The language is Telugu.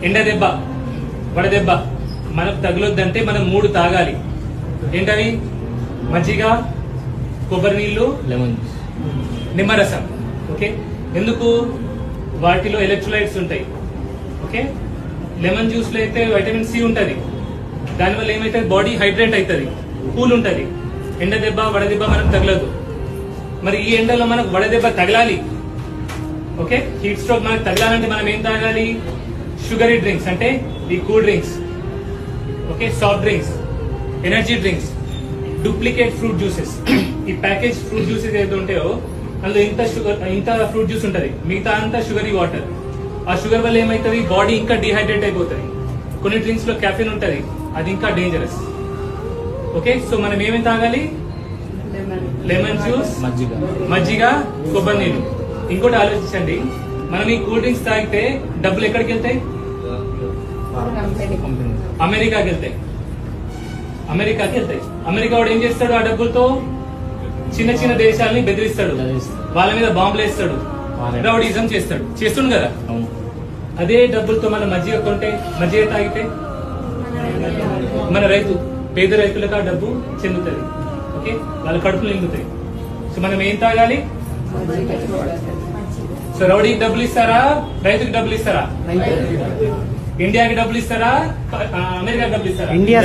ఎండ దెబ్బ, వడదెబ్బ మనకు తగులొద్దంటే మనం 3 తాగాలి. ఏంటవి? మజ్జిగ, కొబ్బరి నీళ్లు, లెమన్ నిమ్మరసం. ఓకే, ఎందుకు? వాటిలో ఎలక్ట్రోలైట్స్ ఉంటాయి. ఓకే, లెమన్ జ్యూస్ లో అయితే వైటమిన్ సి ఉంటది. దానివల్ల ఏమైతే బాడీ హైడ్రేట్ అవుతుంది, కూల్ ఉంటది. ఎండ దెబ్బ, వడదెబ్బ మనకు తగలదు. మరి ఈ ఎండలో మనకు వడదెబ్బ తగలాలి. ఓకే, హీట్ స్ట్రోక్ మనకు తగలాలంటే మనం ఏం తాగాలి? షుగరీ డ్రింక్స్ అంటే ఈ cool drinks, okay, soft drinks, energy drinks, duplicate fruit juices. ఈ ప్యాకేజ్ ఫ్రూట్ జ్యూసెస్ ఏదైతే ఉంటాయో అందులో ఇంత ఫ్రూట్ జ్యూస్ ఉంటది, మిగతా అంతా షుగరీ వాటర్. ఆ షుగర్ వల్ల ఏమైతుంది? బాడీ ఇంకా డిహైడ్రేట్ అయిపోతుంది. కొన్ని డ్రింక్స్ లో క్యాఫిన్ ఉంటది, అది ఇంకా డేంజరస్. ఓకే, సో మనం ఏమేమి తాగాలి? లెమన్ జ్యూస్, మజ్జిగ, కొబ్బరి నీళ్ళు. ఇంకోటి ఆలోచించండి, మనం ఈ కూల్ డ్రింక్స్ తాగితే డబ్బులు ఎక్కడికి వెళ్తాయి? అమెరికాకి వెళ్తాయి. అమెరికా వాడు ఏం చేస్తాడు? ఆ డబ్బులతో చిన్న చిన్న దేశాలని బెదిరిస్తాడు, వాళ్ళ మీద బాంబులు వేస్తాడు, రౌడీజం చేస్తుండు కదా. అదే డబ్బులతో మన మజ్జిగ కొంటే, మజ్జిగ తాగితే మన పేద రైతులకు ఆ డబ్బు చెందుతుంది. ఓకే, వాళ్ళ కడుపులు నిండుతాయి. సో మనం ఏం తాగాలి? సో రౌడీకి డబ్బులు ఇస్తారా? రైతుకి డబ్బులు ఇస్తారా? ఇండియాకి డబ్బులు ఇస్తారా? అమెరికాకి డబ్బులు ఇస్తారా? ఇండియా.